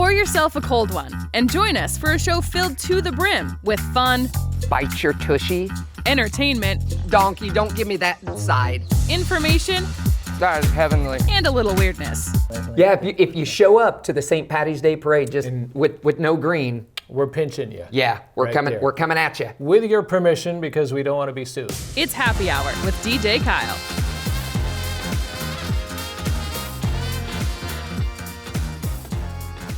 Pour yourself a cold one and join us for a show filled to the brim with fun, Bite your tushy. entertainment, Donkey, don't give me that side. information, That is heavenly. and a little weirdness. Yeah, if you show up to the St. Patty's Day parade just with no green, We're pinching you. yeah, we're Right coming. there. We're coming at you. With your permission, because we don't want to be sued. It's Happy Hour with DJ Kyle.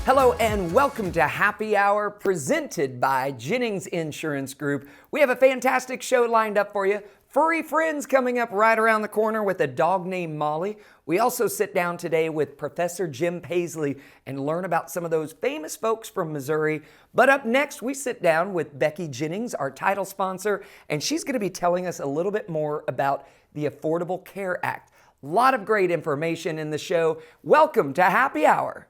Hello and welcome to Happy Hour presented by Jennings Insurance Group. We have a fantastic show lined up for you. Furry friends coming up right around the corner with a dog named Molly. We also sit down today with Professor Jim Paisley and learn about some of those famous folks from Missouri. But up next, we sit down with Becky Jennings, our title sponsor, and she's going to be telling us a little bit more about the Affordable Care Act. A lot of great information in the show. Welcome to Happy Hour.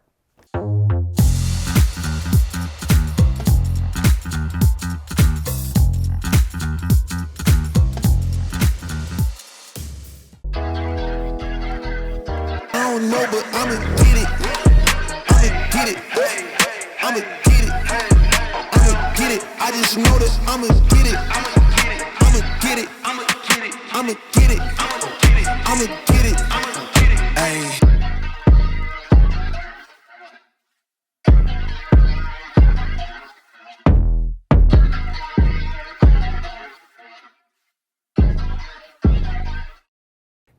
I don't know, but I'ma get it. I'ma get it. I'ma get it. I'ma get it. I just know that I'ma get it. I'ma get it. I'ma get it. I'ma get it. I'ma get it. Ayy.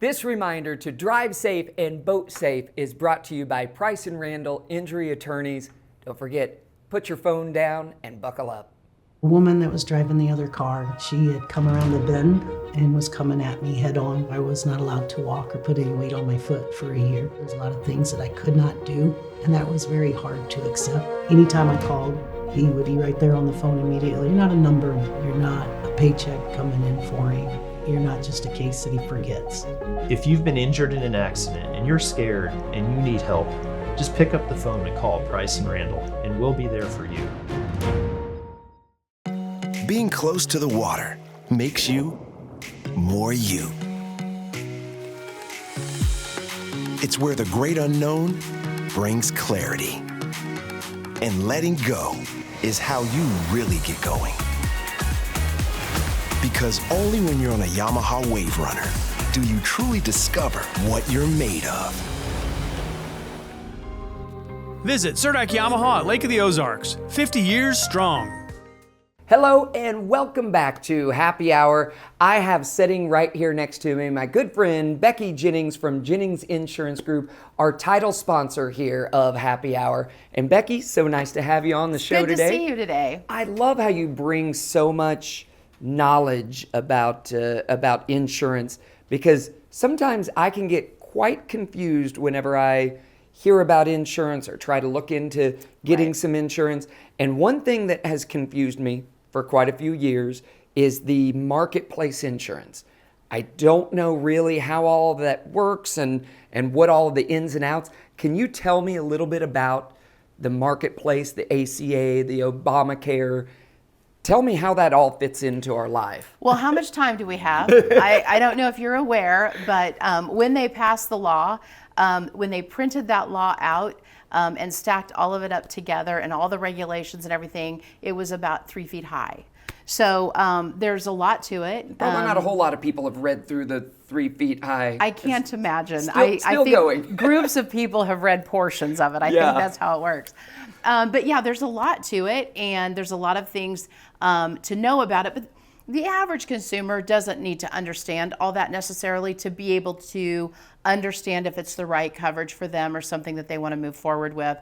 This reminder to drive safe and boat safe is brought to you by Price & Randall Injury Attorneys. Don't forget, put your phone down and buckle up. A woman that was driving the other car, she had come around a bend and was coming at me head on. I was not allowed to walk or put any weight on my foot for a year. There's a lot of things that I could not do, and that was very hard to accept. Anytime I called, he would be right there on the phone immediately. You're not a number, you're not a paycheck coming in for him. You're not just a case that he forgets. If you've been injured in an accident and you're scared and you need help, just pick up the phone and call Price & Randall, and we'll be there for you. Being close to the water makes you more you. It's where the great unknown brings clarity. And letting go is how you really get going. Because only when you're on a Yamaha Wave Runner do you truly discover what you're made of. Visit Surdak Yamaha at Lake of the Ozarks, 50 years strong. Hello and welcome back to Happy Hour. I have sitting right here next to me my good friend Becky Jennings from Jennings Insurance Group, our title sponsor here of Happy Hour. And Becky, so nice to have you on the show today. Good to see you today. I love how you bring so much knowledge about insurance, because sometimes I can get quite confused whenever I hear about insurance or try to look into getting some insurance. And one thing that has confused me for quite a few years is the marketplace insurance. I don't know really how all of that works and what all of the ins and outs. Can you tell me a little bit about the marketplace, the ACA, the Obamacare? Tell me how that all fits into our life. Well, how much time do we have? I don't know if you're aware, but when they passed the law, when they printed that law out and stacked all of it up together and all the regulations and everything, it was about 3 feet high. So there's a lot to it. Probably not a whole lot of people have read through the 3 feet high. I can't imagine. Still I think going. Groups of people have read portions of it. I think that's how it works. But yeah, there's a lot to it, and there's a lot of things to know about it. But the average consumer doesn't need to understand all that necessarily to be able to understand if it's the right coverage for them or something that they want to move forward with.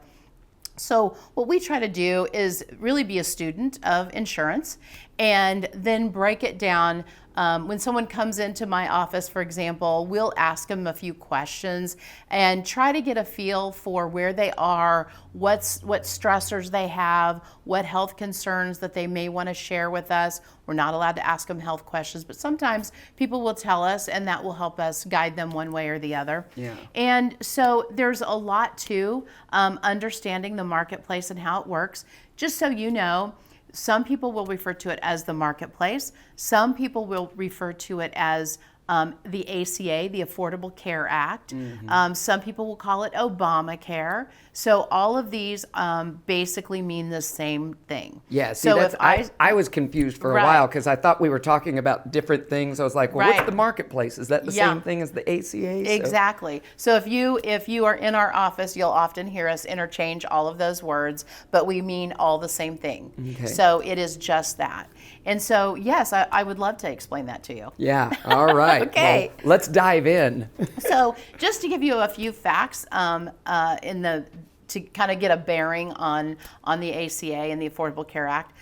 So what we try to do is really be a student of insurance and then break it down. When someone comes into my office, for example, we'll ask them a few questions and try to get a feel for where they are, what stressors they have, what health concerns that they may want to share with us. We're not allowed to ask them health questions, but sometimes people will tell us, and that will help us guide them one way or the other. Yeah. And so there's a lot to understanding the marketplace and how it works. Just so you know, some people will refer to it as the marketplace. Some people will refer to it as the ACA, the Affordable Care Act. Some people will call it Obamacare. So all of these basically mean the same thing. Yeah, see, so that's, if I was confused for a Right. while because I thought we were talking about different things. I was like, well, Right. what's the marketplace? Is that the Yeah. same thing as the ACA? So- Exactly. So if you are in our office, you'll often hear us interchange all of those words, but we mean all the same thing. Okay. So it is just that. And so, yes, I would love to explain that to you. Yeah, all right. Okay. Well, let's dive in. So just to give you a few facts to kind of get a bearing on the ACA and the Affordable Care Act.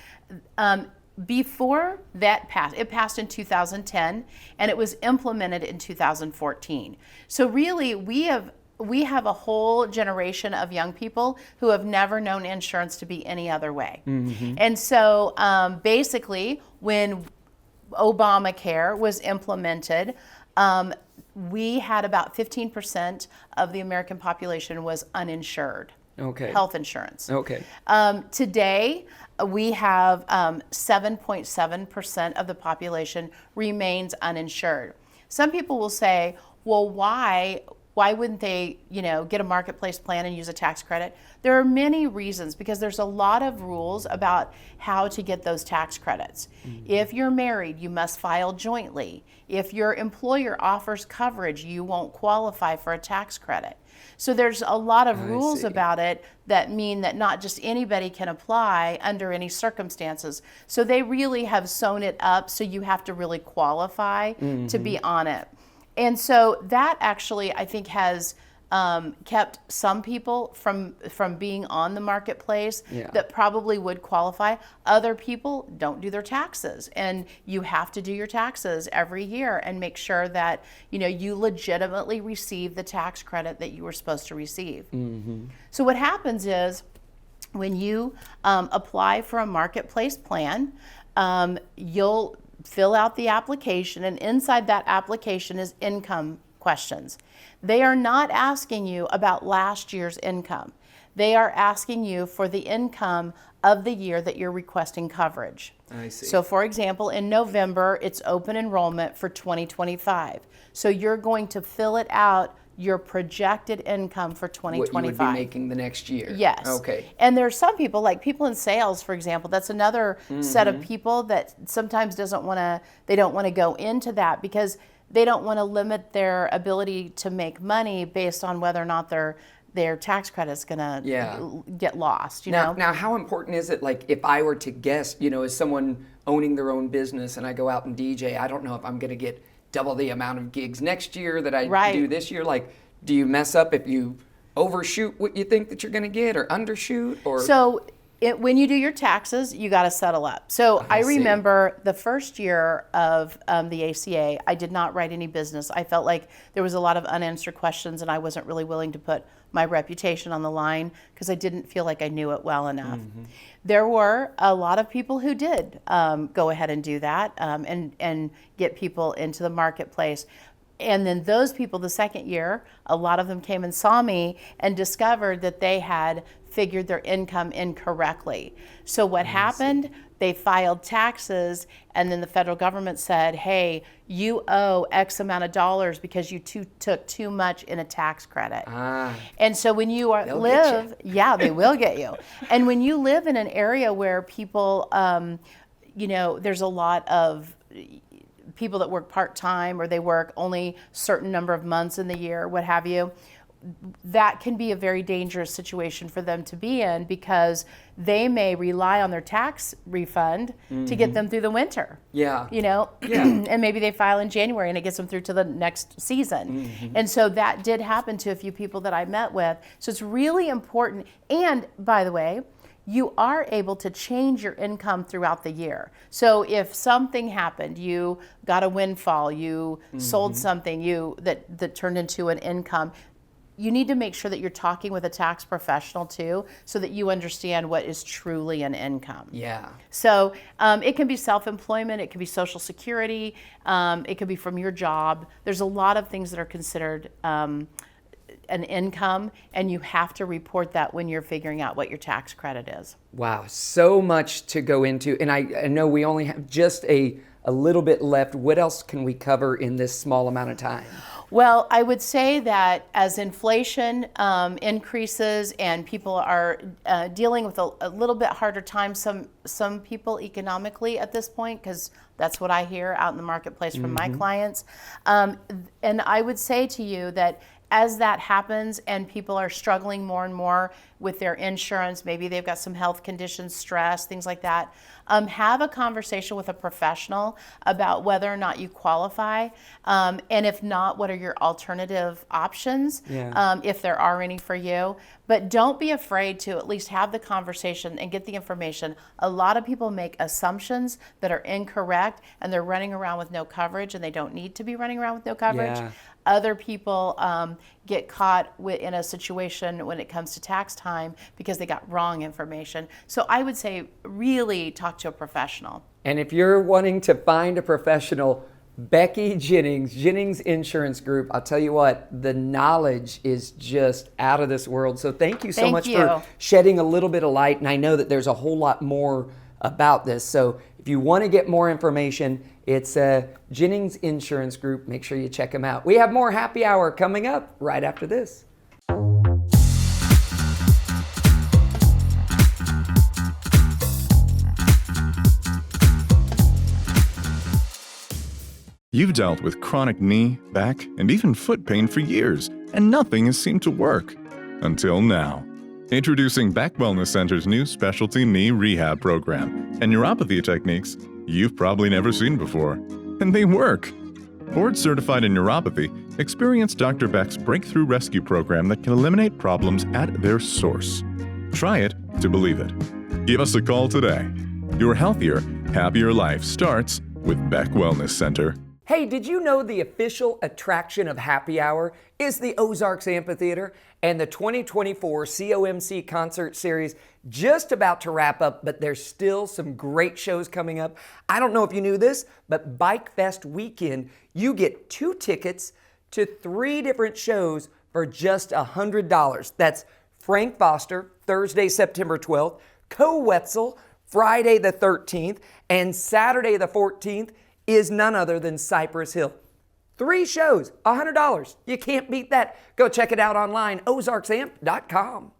Before that passed, it passed in 2010 and it was implemented in 2014. So really we have a whole generation of young people who have never known insurance to be any other way. And so basically when Obamacare was implemented, we had about 15% of the American population was uninsured. Okay. Health insurance. Okay. Today, we have 7.7% of the population remains uninsured. Some people will say, well, why wouldn't they, get a marketplace plan and use a tax credit? There are many reasons because there's a lot of rules about how to get those tax credits. If you're married, you must file jointly. If your employer offers coverage, you won't qualify for a tax credit. So there's a lot of rules see. about it that mean that not just anybody can apply under any circumstances. So they really have sewn it up so you have to really qualify to be on it. And so that actually, I think, has kept some people from being on the marketplace that probably would qualify. Other people don't do their taxes, and you have to do your taxes every year and make sure that you legitimately receive the tax credit that you were supposed to receive. So what happens is when you apply for a marketplace plan, you'll fill out the application, and inside that application is income questions. They are not asking you about last year's income. They are asking you for the income of the year that you're requesting coverage. I see. So for example, in November, it's open enrollment for 2025. So you're going to fill it out, your projected income for 2025. What you would be making the next year. Yes. Okay. And there's some people, like people in sales, for example, that's another set of people that sometimes they don't want to go into that because they don't want to limit their ability to make money based on whether or not their tax credit's going to get lost, Now, how important is it, like, if I were to guess, as someone owning their own business and I go out and DJ, I don't know if I'm going to get double the amount of gigs next year that I do this year. Like, do you mess up if you overshoot what you think that you're going to get or undershoot? Or So when you do your taxes, you got to settle up. So I remember the first year of the ACA, I did not write any business. I felt like there was a lot of unanswered questions and I wasn't really willing to put my reputation on the line because I didn't feel like I knew it well enough. There were a lot of people who did go ahead and do that and get people into the marketplace. And then those people, the second year, a lot of them came and saw me and discovered that they had figured their income incorrectly. So what happened? They filed taxes, and then the federal government said, hey, you owe X amount of dollars because you took too much in a tax credit. And so when you they will get you. And when you live in an area where people, there's a lot of people that work part-time or they work only certain number of months in the year, what have you, that can be a very dangerous situation for them to be in because they may rely on their tax refund to get them through the winter. And maybe they file in January and it gets them through to the next season. And so that did happen to a few people that I met with. So it's really important. And by the way, you are able to change your income throughout the year. So if something happened, you got a windfall, you sold something that turned into an income, you need to make sure that you're talking with a tax professional too, so that you understand what is truly an income. So it can be self-employment, it can be Social Security, it could be from your job. There's a lot of things that are considered an income, and you have to report that when you're figuring out what your tax credit is. Wow, so much to go into. And I know we only have just a a little bit left. What else can we cover in this small amount of time? Well, I would say that as inflation increases and people are dealing with a little bit harder time, some people economically at this point, because that's what I hear out in the marketplace from my clients. And I would say to you that as that happens and people are struggling more and more with their insurance, maybe they've got some health conditions, stress, things like that, have a conversation with a professional about whether or not you qualify. And if not, what are your alternative options, if there are any for you. But don't be afraid to at least have the conversation and get the information. A lot of people make assumptions that are incorrect, and they're running around with no coverage, and they don't need to be running around with no coverage. Yeah. Other people get caught in a situation when it comes to tax time because they got wrong information. So I would say really talk to a professional. And if you're wanting to find a professional, Becky Jennings, Jennings Insurance Group, I'll tell you what, the knowledge is just out of this world. So thank you so much for shedding a little bit of light. And I know that there's a whole lot more about this. So if you want to get more information, it's Jennings Insurance Group. Make sure you check them out. We have more happy hour coming up right after this. You've dealt with chronic knee, back, and even foot pain for years, and nothing has seemed to work. Until now. Introducing Back Wellness Center's new specialty knee rehab program and neuropathy techniques you've probably never seen before. And they work. Board certified in neuropathy, experience Dr. Beck's breakthrough rescue program that can eliminate problems at their source. Try it to believe it. Give us a call today. Your healthier, happier life starts with Beck Wellness Center. Hey, did you know the official attraction of Happy Hour is the Ozarks Amphitheater and the 2024 COMC Concert Series just about to wrap up, but there's still some great shows coming up. I don't know if you knew this, but Bike Fest weekend, you get 2 tickets to 3 different shows for just $100. That's Frank Foster, Thursday, September 12th, Co Wetzel, Friday the 13th, and Saturday the 14th is none other than Cypress Hill. 3 shows, $100. You can't beat that. Go check it out online, ozarksamp.com.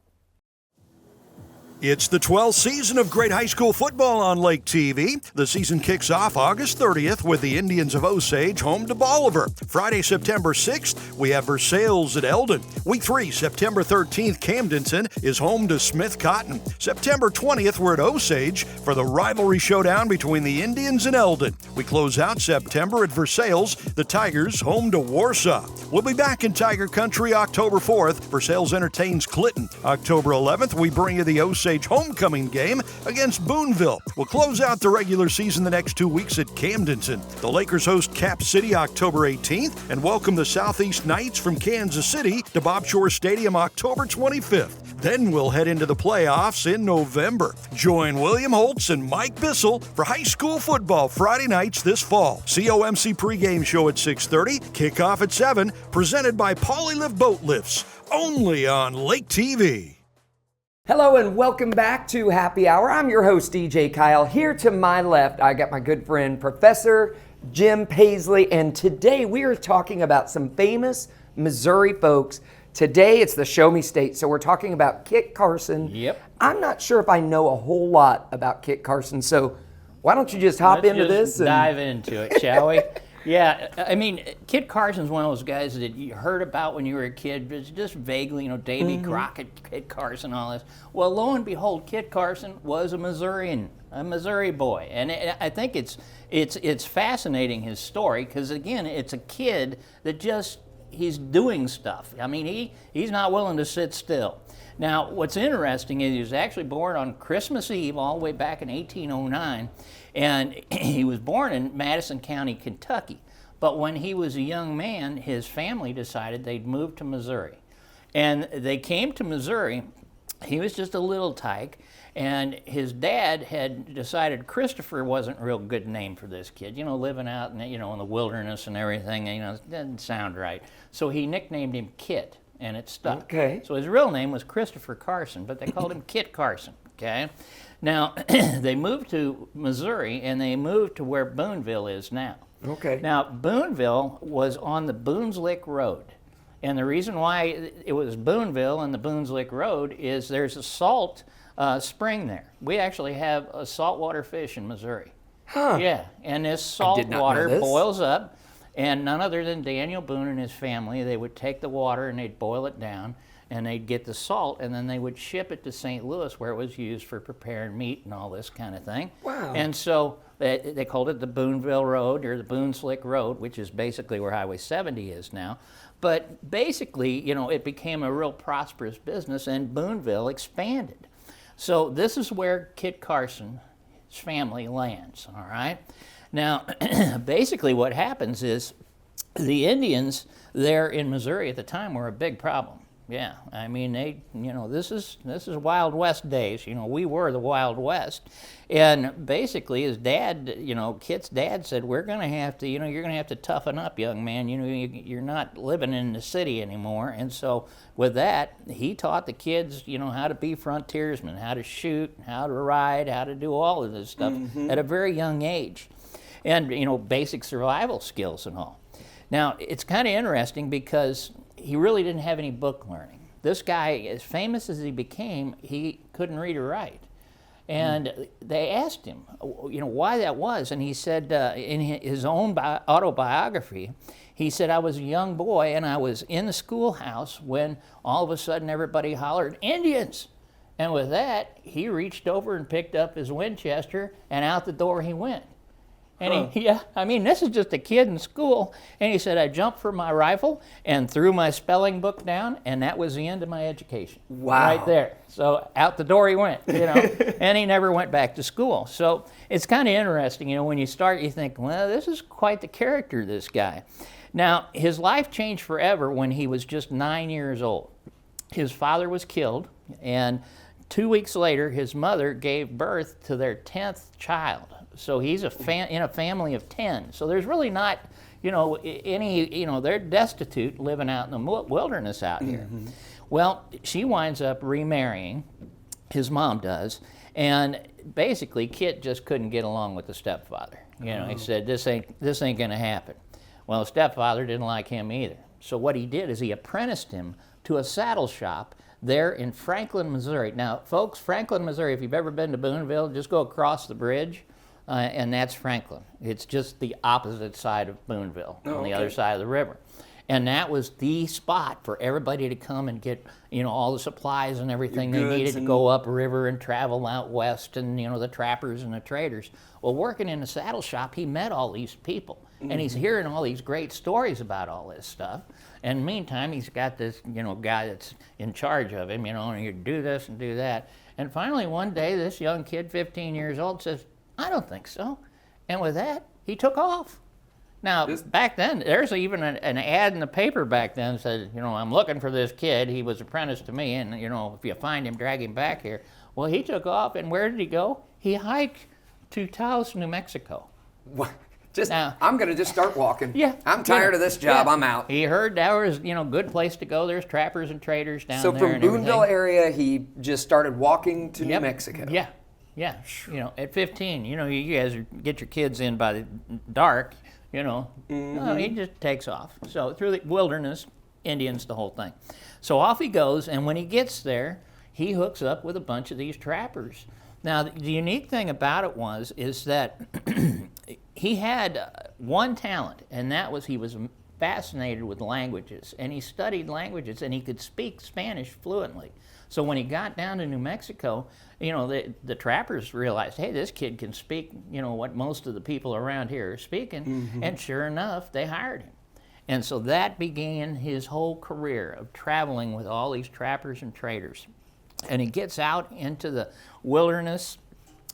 It's the 12th season of great high school football on Lake TV. The season kicks off August 30th with the Indians of Osage home to Bolivar. Friday, September 6th, we have Versailles at Eldon. Week 3, September 13th, Camdenton is home to Smith Cotton. September 20th, we're at Osage for the rivalry showdown between the Indians and Eldon. We close out September at Versailles, the Tigers home to Warsaw. We'll be back in Tiger Country October 4th. Versailles entertains Clinton. October 11th, we bring you the Osage homecoming game against Boonville. We'll close out the regular season the next 2 weeks at Camdenton. The Lakers host Cap City October 18th and welcome the Southeast Knights from Kansas City to Bob Shore Stadium October 25th. Then we'll head into the playoffs in November. Join William Holtz and Mike Bissell for high school football Friday nights this fall. COMC pregame show at 6:30, kickoff at 7, presented by Polylift Boat Lifts, only on Lake TV. Hello and welcome back to Happy Hour. I'm your host, DJ Kyle. Here to my left, I got my good friend, Professor Jim Paisley, and today we are talking about some famous Missouri folks. Today it's the Show Me State, so we're talking about Kit Carson. Yep. I'm not sure if I know a whole lot about Kit Carson, so why don't you just hop into this? And dive into it, shall we? Yeah, I mean, Kit Carson's one of those guys that you heard about when you were a kid, but just vaguely, Davy Crockett, Kit Carson, all this. Well, lo and behold, Kit Carson was a Missourian, a Missouri boy, and I think it's fascinating, his story, because again, it's a kid that just he's doing stuff. I mean, he's not willing to sit still. Now, what's interesting is he was actually born on Christmas Eve all the way back in 1809, and he was born in Madison County, Kentucky. But when he was a young man, his family decided they'd move to Missouri. And they came to Missouri. He was just a little tyke, and his dad had decided Christopher wasn't a real good name for this kid. Living out in, in the wilderness and everything, it doesn't sound right. So he nicknamed him Kit, and it stuck. Okay. So his real name was Christopher Carson, but they called him Kit Carson. Okay. Now, they moved to Missouri, and they moved to where Boonville is now. Okay. Now, Boonville was on the Boone's Lick Road. And the reason why it was Boonville and the Boone's Lick Road is there's a salt spring there. We actually have a saltwater fish in Missouri. Huh. Yeah, and this I did salt not know water this. boils up, and none other than Daniel Boone and his family, they would take the water and they'd boil it down, and they'd get the salt, and then they would ship it to St. Louis, where it was used for preparing meat and all this kind of thing. Wow. And so they called it the Boonville Road, or the Boone's Lick Road, which is basically where Highway 70 is now. But basically, you know, it became a real prosperous business, and Boonville expanded. So this is where Kit Carson's family lands, all right? Now, basically what happens is the Indians there in Missouri at the time were a big problem. Yeah, I mean, this is Wild West days. You know, we were the Wild West. And basically his dad, Kit's dad said, we're going to have to, you're going to have to toughen up, young man. You're not living in the city anymore. And so with that, he taught the kids, how to be frontiersmen, how to shoot, how to ride, how to do all of this stuff at a very young age. And, basic survival skills and all. Now, it's kind of interesting because he really didn't have any book learning. This guy, as famous as he became, he couldn't read or write. And they asked him, why that was. And he said in his own autobiography, he said, I was a young boy and I was in the schoolhouse when all of a sudden everybody hollered, Indians! And with that, he reached over and picked up his Winchester and out the door he went. And this is just a kid in school. And he said, I jumped for my rifle and threw my spelling book down, and that was the end of my education. Wow. Right there. So out the door he went, and he never went back to school. So it's kind of interesting, when you start, you think, well, this is quite the character, this guy. Now, his life changed forever when he was just 9 years old. His father was killed, and 2 weeks later, his mother gave birth to their 10th child. So he's in a family of 10. So there's really not, they're destitute living out in the wilderness out here. Well, she winds up remarrying, his mom does, and basically Kit just couldn't get along with the stepfather. He said, this ain't gonna happen. Well, the stepfather didn't like him either. So what he did is he apprenticed him to a saddle shop there in Franklin, Missouri. Now, folks, Franklin, Missouri, if you've ever been to Boonville, just go across the bridge. And that's Franklin. It's just the opposite side of Boonville, on the other side of the river. And that was the spot for everybody to come and get, all the supplies and everything they needed to go upriver and travel out west, and, the trappers and the traders. Well, working in the saddle shop, he met all these people. And he's hearing all these great stories about all this stuff. And meantime, he's got this, guy that's in charge of him, and you do this and do that. And finally, one day, this young kid, 15 years old, says, I don't think so. And with that, he took off. Now, back then, there's even an ad in the paper back then that said, I'm looking for this kid. He was apprenticed to me, and, if you find him, drag him back here. Well, he took off, and where did he go? He hiked to Taos, New Mexico. What? I'm going to just start walking. Yeah. I'm tired of this job. Yeah. I'm out. He heard that was, good place to go. There's trappers and traders down so there. So from and Boonville everything. area, he just started walking to New Mexico. Yeah. Yeah, at 15, you guys get your kids in by the dark, no, he just takes off. So through the wilderness, Indians, the whole thing. So off he goes, and when he gets there, he hooks up with a bunch of these trappers. Now, the unique thing about it is that he had one talent, and that was he was fascinated with languages, and he studied languages, and he could speak Spanish fluently. So when he got down to New Mexico, the trappers realized, hey, this kid can speak, what most of the people around here are speaking. And sure enough, they hired him. And so that began his whole career of traveling with all these trappers and traders. And he gets out into the wilderness.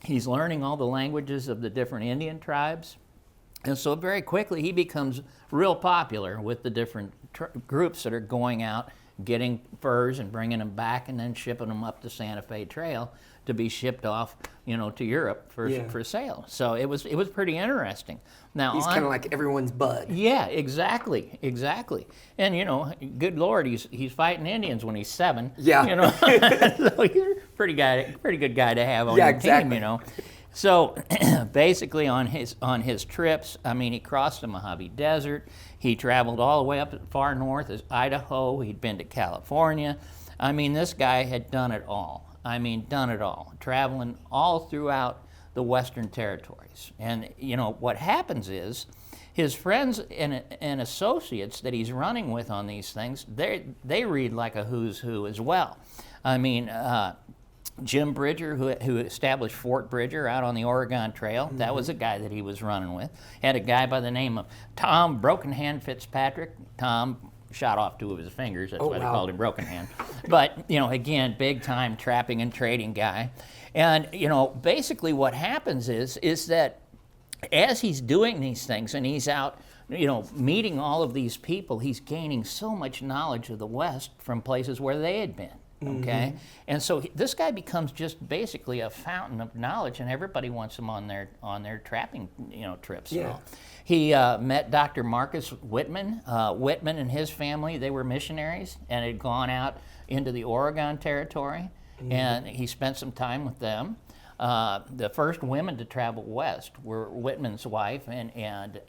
He's learning all the languages of the different Indian tribes. And so very quickly, he becomes real popular with the different groups that are going out getting furs and bringing them back and then shipping them up the Santa Fe Trail to be shipped off, to Europe for sale. So it was pretty interesting. Now he's kind of like everyone's bud. Yeah, exactly. And good Lord, he's fighting Indians when he's 7. Yeah. So he's a pretty good guy to have on your team. So basically on his trips, I mean, he crossed the Mojave Desert. He traveled all the way up as far north as Idaho. He'd been to California. I mean, this guy had done it all. Traveling all throughout the Western Territories. And, what happens is his friends and associates that he's running with on these things, they read like a who's who as well. I mean, Jim Bridger, who established Fort Bridger out on the Oregon Trail, that was a guy that he was running with. Had a guy by the name of Tom Broken Hand Fitzpatrick. Tom shot off 2 of his fingers, that's why they called him Broken Hand. But, again, big time trapping and trading guy. And, basically what happens is that as he's doing these things and he's out, meeting all of these people, he's gaining so much knowledge of the West from places where they had been. Okay, and so this guy becomes just basically a fountain of knowledge, and everybody wants him on their trapping, trips. Yeah. He met Dr. Marcus Whitman. Whitman and his family, they were missionaries and had gone out into the Oregon Territory, and he spent some time with them. The first women to travel west were Whitman's wife and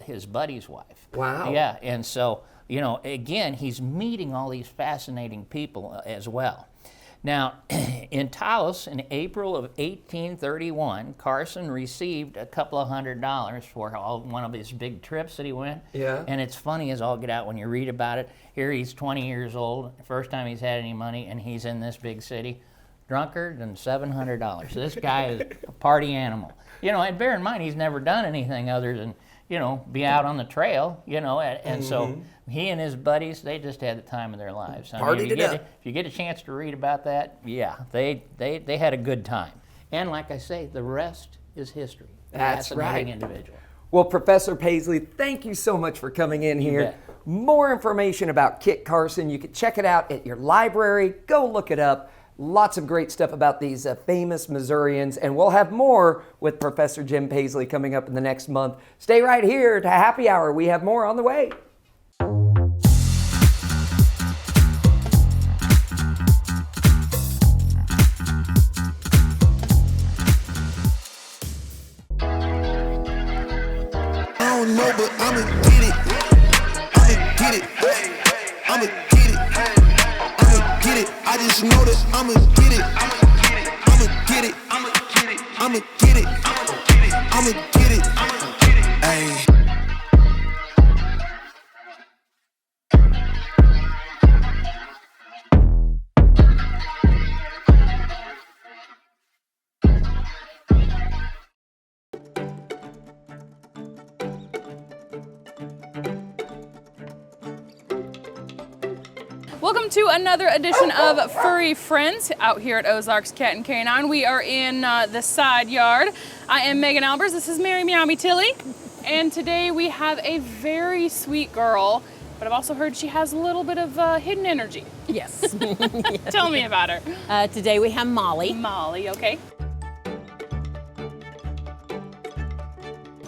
his buddy's wife. Wow. Yeah, and so, again, he's meeting all these fascinating people as well. Now, in Taos, in April of 1831, Carson received a couple of $100 for one of his big trips that he went. Yeah. And it's funny as all get out when you read about it. Here he's 20 years old, first time he's had any money, and he's in this big city. Drunker than $700. So this guy is a party animal. And bear in mind, he's never done anything other than, be out on the trail, and so he and his buddies, they just had the time of their lives. I mean, if you get a chance to read about that, they had a good time. And like I say, the rest is history. That's right. Individual. Well, Professor Paisley, thank you so much for coming in here. More information about Kit Carson, you can check it out at your library. Go look it up. Lots of great stuff about these famous Missourians, and we'll have more with Professor Jim Paisley coming up in the next month. Stay right here to Happy Hour. We have more on the way. I don't know, but I'ma get it. I'ma get it. I'ma get it. I'ma get it. I just know that I'ma get it. I'ma get it. I'ma get it. I'ma get it. I'ma get it. Ayy. Welcome to another edition of Furry Friends out here at Ozarks Cat and Canine. We are in the side yard. I am Megan Albers. This is Mary Meowie Tilly. And today we have a very sweet girl, but I've also heard she has a little bit of hidden energy. Yes. Tell me about her. Today we have Molly. Molly, okay.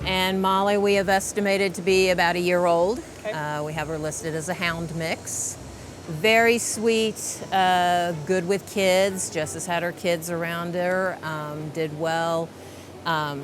And Molly we have estimated to be about a year old. Okay. We have her listed as a hound mix. Very sweet, good with kids. Jess has had her kids around her, did well.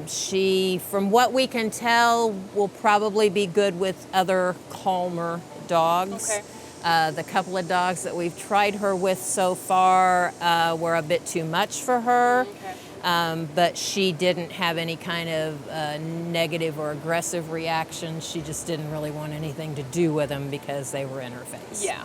She, from what we can tell, will probably be good with other calmer dogs. Okay. The couple of dogs that we've tried her with so far were a bit too much for her. Okay. But she didn't have any kind of negative or aggressive reaction. She just didn't really want anything to do with them because they were in her face. Yeah.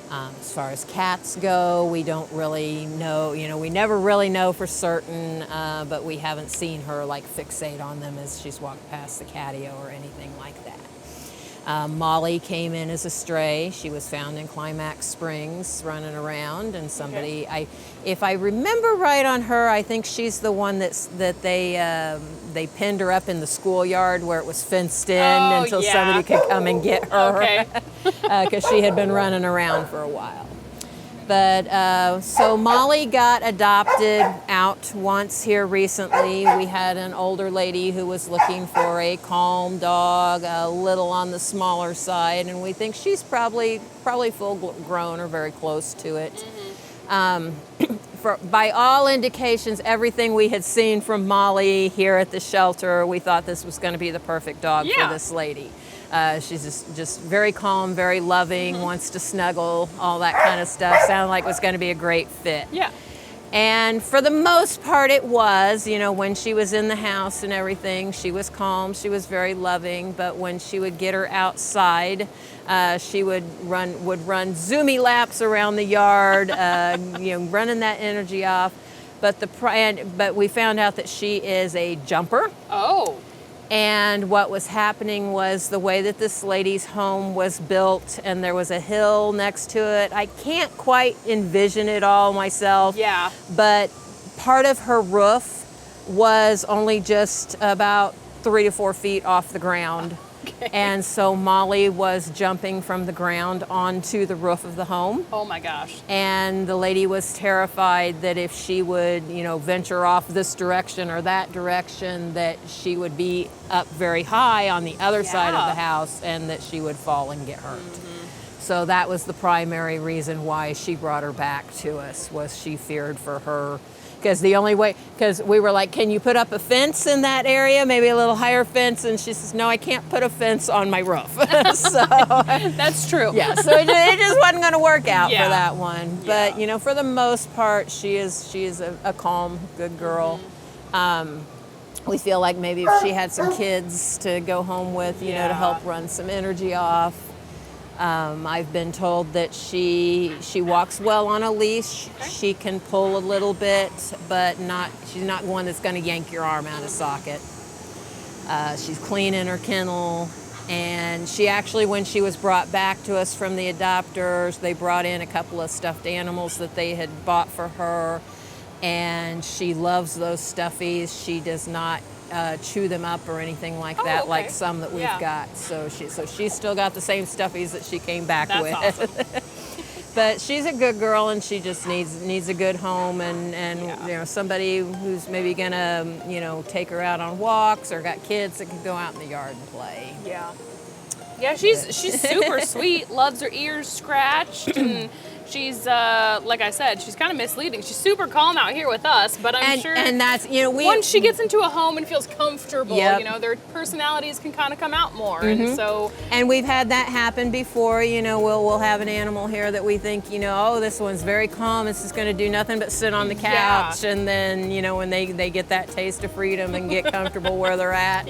As far as cats go, we don't really know, we never really know for certain, but we haven't seen her like fixate on them as she's walked past the catio or anything like that. Molly came in as a stray. She was found in Climax Springs running around, and somebody, if I remember right on her, I think she's the one that they pinned her up in the schoolyard where it was fenced in until somebody could come and get her. Okay. Because she had been running around for a while. But so Molly got adopted out once here recently. We had an older lady who was looking for a calm dog, a little on the smaller side, and we think she's probably full grown or very close to it. By all indications, everything we had seen from Molly here at the shelter, we thought this was going to be the perfect dog for this lady. She's just very calm, very loving, wants to snuggle, all that kind of stuff. Sounded like it was going to be a great fit. Yeah. And for the most part it was, when she was in the house and everything, she was calm, she was very loving, but when she would get her outside, she would run zoomy laps around the yard, running that energy off. But we found out that she is a jumper. Oh. And what was happening was the way that this lady's home was built, and there was a hill next to it. I can't quite envision it all myself. Yeah. But part of her roof was only just about 3 to 4 feet off the ground. Okay. And so Molly was jumping from the ground onto the roof of the home. Oh my gosh. And the lady was terrified that if she would, venture off this direction or that direction, that she would be up very high on the other side of the house and that she would fall and get hurt. So that was the primary reason why she brought her back to us, was she feared for her. Because we were like, can you put up a fence in that area, maybe a little higher fence? And she says, no, I can't put a fence on my roof. So that's true. Yeah, so it just wasn't going to work out for that one. But for the most part, she is a calm, good girl. We feel like maybe if she had some kids to go home with, to help run some energy off. I've been told that she walks well on a leash. She can pull a little bit, but she's not one that's going to yank your arm out of socket. She's clean in her kennel, and she actually, when she was brought back to us from the adopters, they brought in a couple of stuffed animals that they had bought for her, and she loves those stuffies. She does not chew them up or anything like that, like some that we've got. So she's still got the same stuffies that she came back with. Awesome. But she's a good girl, and she just needs a good home and somebody who's maybe gonna take her out on walks or got kids that can go out in the yard and play. Yeah. Yeah, she's super sweet. Loves her ears scratched, and she's like I said, she's kind of misleading. She's super calm out here with us, but I'm sure. And that's once she gets into a home and feels comfortable, their personalities can kind of come out more, and so. And we've had that happen before. We'll have an animal here that we think, this one's very calm. This is going to do nothing but sit on the couch, and then when they get that taste of freedom and get comfortable where they're at.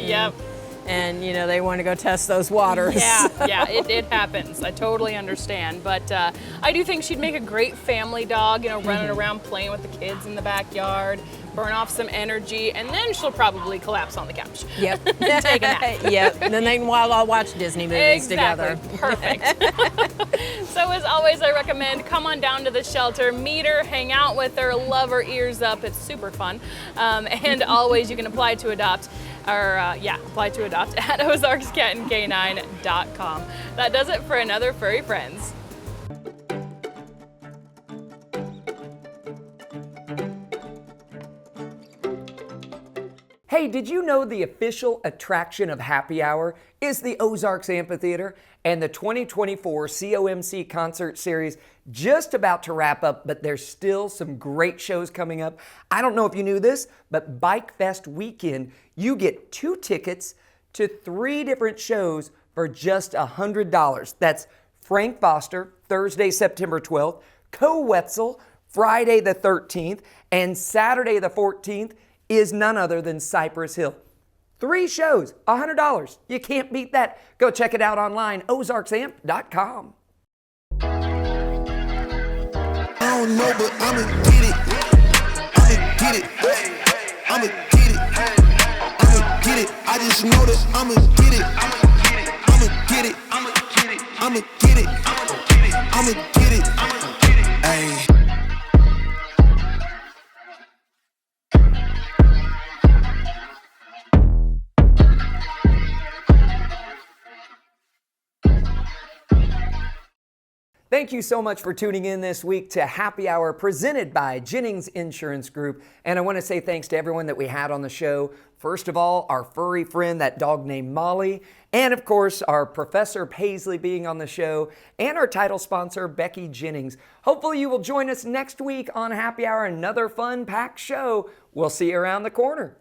And they want to go test those waters. Yeah, it happens. I totally understand. But I do think she'd make a great family dog, running around playing with the kids in the backyard, burn off some energy, and then she'll probably collapse on the couch. Yep. Take a nap. Yep. And then they can all watch Disney movies together. Perfect. So as always, I recommend come on down to the shelter, meet her, hang out with her, love her ears up. It's super fun. And always you can apply to adopt. Apply to adopt at ozarkscatandcanine.com. That does it for another Furry Friends. Hey, did you know the official attraction of Happy Hour is the Ozarks Amphitheater, and the 2024 COMC concert series just about to wrap up, but there's still some great shows coming up. I don't know if you knew this, but Bike Fest weekend, you get 2 tickets to 3 different shows for just $100. That's Frank Foster, Thursday, September 12th, Co Wetzel, Friday the 13th, and Saturday the 14th is none other than Cypress Hill. 3 shows, $100. You can't beat that. Go check it out online, ozarksamp.com. I don't know, but I'ma get it. I'ma get it. I'ma get it. I'ma get it. I just know that I'ma get it. I'ma get it. I'ma get it. I'ma get it. I'ma get it. Ayy. Thank you so much for tuning in this week to Happy Hour presented by Jennings Insurance Group. And I want to say thanks to everyone that we had on the show. First of all, our furry friend, that dog named Molly. And of course, our Professor Paisley being on the show. And our title sponsor, Becky Jennings. Hopefully you will join us next week on Happy Hour, another fun-packed show. We'll see you around the corner.